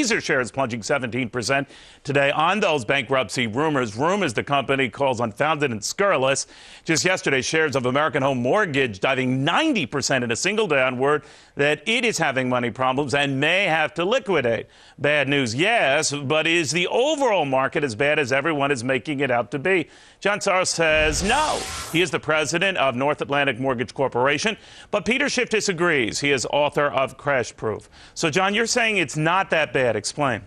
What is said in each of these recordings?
Caesar shares plunging 17% today on those bankruptcy rumors. Rumors the company calls unfounded and scurrilous. Just yesterday, shares of American Home Mortgage diving 90% in a single day on word that it is having money problems and may have to liquidate. Bad news, yes, but is the overall market as bad as everyone is making it out to be? John Sauro says no. He is the president of North Atlantic Mortgage Corporation, but Peter Schiff disagrees. He is author of Crash Proof. So, John, you're saying it's not that bad. Explain.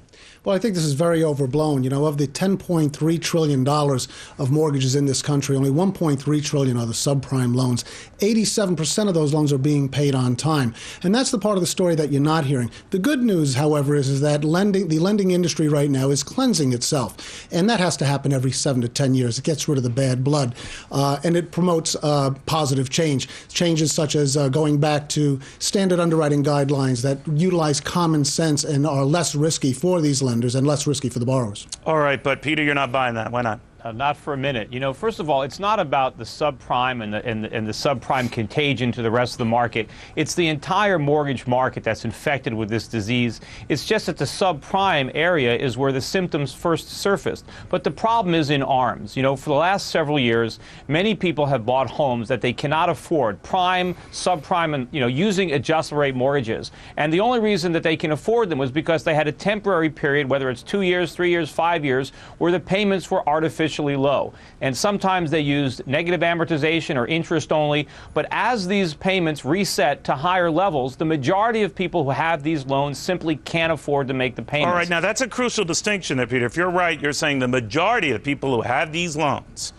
Well, I think this is very overblown. You know, of the $10.3 trillion of mortgages in this country, only $1.3 trillion are the subprime loans. 87% of those loans are being paid on time. And that's the part of the story that you're not hearing. The good news, however, is that the lending industry right now is cleansing itself. And that has to happen every 7 to 10 years. It gets rid of the bad blood. And it promotes positive change. Changes such as going back to standard underwriting guidelines that utilize common sense and are less risky for these lenders and less risky for the borrowers. All right, but Peter, you're not buying that. Why not? Not for a minute. You know, first of all, it's not about the subprime and the subprime contagion to the rest of the market. It's the entire mortgage market that's infected with this disease. It's just that the subprime area is where the symptoms first surfaced. But the problem is in arms. You know, for the last several years, many people have bought homes that they cannot afford, prime, subprime, and, you know, using adjustable rate mortgages. And the only reason that they can afford them was because they had a temporary period, whether it's 2 years, 3 years, 5 years, where the payments were artificially low. And sometimes they used negative amortization or interest only. But as these payments reset to higher levels, the majority of people who have these loans simply can't afford to make the payments. All right, now that's a crucial distinction there, Peter. If you're right, you're saying the majority of people who have these loans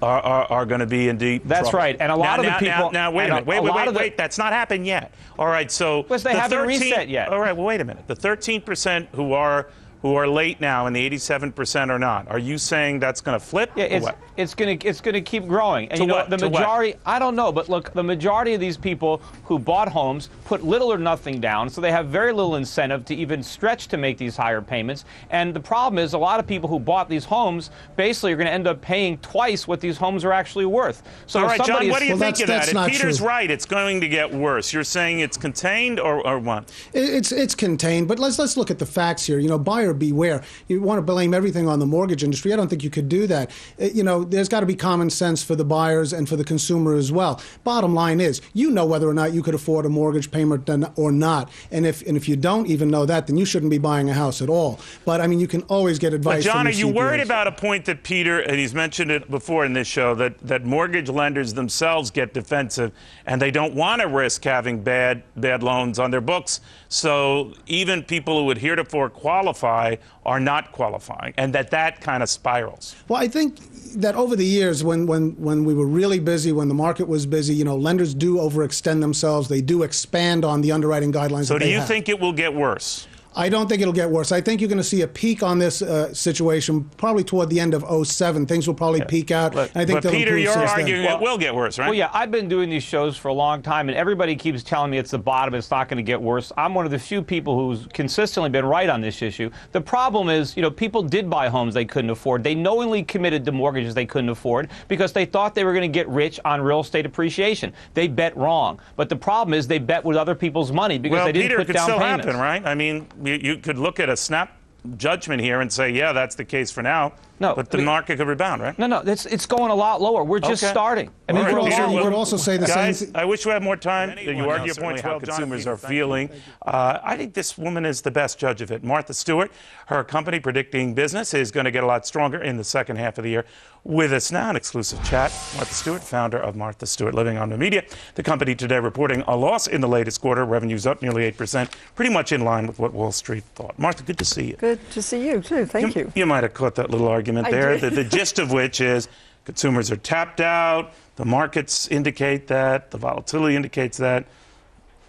are going to be in deep That's trouble. right. And a lot of the people... Now, wait a minute. Wait. That's not happened yet. All right, so... Because they haven't reset yet. All right, well, wait a minute. The 13% who are late now and the 87% are not. Are you saying that's going to flip? Yeah, it's going to keep growing. And the majority, I don't know, but look, the majority of these people who bought homes put little or nothing down, so they have very little incentive to even stretch to make these higher payments. And the problem is a lot of people who bought these homes basically are going to end up paying twice what these homes are actually worth. So all right, John, what do you think of that? If Peter's right, it's going to get worse. You're saying it's contained or what? It's contained, but let's look at the facts here. You know, buyer beware. You want to blame everything on the mortgage industry. I don't think you could do that. You know, there's got to be common sense for the buyers and for the consumer as well. Bottom line is, you know whether or not you could afford a mortgage payment or not. And if you don't even know that, then you shouldn't be buying a house at all. But I mean, you can always get advice. But John, from are you CPAs. worried about a point that Peter, and he's mentioned it before in this show, that mortgage lenders themselves get defensive and they don't want to risk having bad loans on their books? So even people who would heretofore qualify are not qualifying, and that kind of spirals. Well, I think that over the years, when we were really busy, when the market was busy, you know, lenders do overextend themselves. They do expand on the underwriting guidelines. So do you think it will get worse? I don't think it'll get worse. I think you're going to see a peak on this situation probably toward the end of '07. Things will probably peak out. But Peter, you're arguing it will get worse, right? Well, yeah, I've been doing these shows for a long time, and everybody keeps telling me it's the bottom, it's not going to get worse. I'm one of the few people who's consistently been right on this issue. The problem is, you know, people did buy homes they couldn't afford. They knowingly committed to mortgages they couldn't afford because they thought they were going to get rich on real estate appreciation. They bet wrong. But the problem is they bet with other people's money because they didn't put down payments. Well, Peter, it could still happen, right? I mean, you could look at a snap judgment here and say, yeah, that's the case for now. No, but the market could rebound, right? No, it's going a lot lower. We're just starting. I mean, you could also say the guys, same. I wish we had more time. You argue your points well. Consumers are feeling. I think this woman is the best judge of it. Martha Stewart, her company Predicting Business is going to get a lot stronger in the second half of the year. With us now, an exclusive chat. Martha Stewart, founder of Martha Stewart Living on the Media. The company today reporting a loss in the latest quarter. Revenues up nearly 8%, pretty much in line with what Wall Street thought. Martha, good to see you. Good to see you too. Thank you. You might have caught that little argument there. The gist of which is consumers are tapped out, the markets indicate that, the volatility indicates that,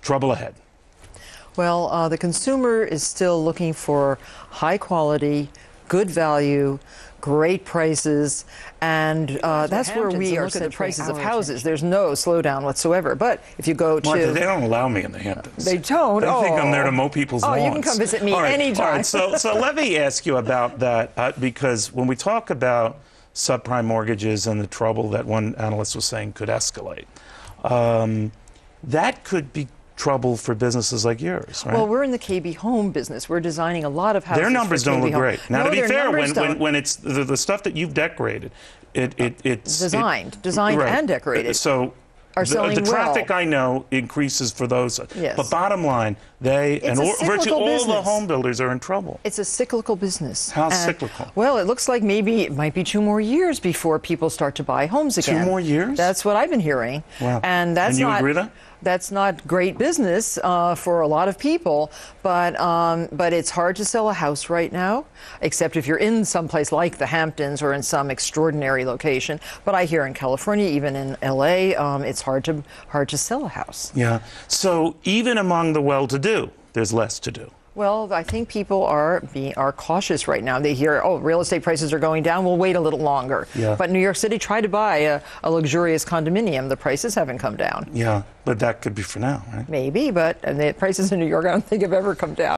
trouble ahead. Well, the consumer is still looking for high quality, good value, great prices, and that's where we are at the prices of houses. There's no slowdown whatsoever. But if you go to... Martha, they don't allow me in the Hamptons. They don't? They think I'm there to mow people's lawns. Oh, you can come visit me anytime. All right, so let me ask you about that, because when we talk about subprime mortgages and the trouble that one analyst was saying could escalate, that could be trouble for businesses like yours, right? Well, we're in the KB home business. We're designing a lot of houses. Their numbers for don't KB look home. great. Now, No, to be their fair, numbers don't. when it's the stuff that you've decorated, it's designed right. and decorated. So are selling the traffic well. I know increases for those. Yes. But bottom line, virtually all the home builders are in trouble. It's a cyclical business. How cyclical? Well, it looks like maybe it might be 2 more years before people start to buy homes again. 2 more years? That's what I've been hearing. Wow. And that's and you not. agree with that? That's not great business for a lot of people, but it's hard to sell a house right now, except if you're in some place like the Hamptons or in some extraordinary location. But I hear in California, even in LA, it's hard to sell a house. Yeah. So even among the well-to-do, there's less to do. Well, I think people are cautious right now. They hear, oh, real estate prices are going down. We'll wait a little longer. Yeah. But New York City, try to buy a luxurious condominium. The prices haven't come down. Yeah, but that could be for now, right? Maybe, but the prices in New York, I don't think have ever come down.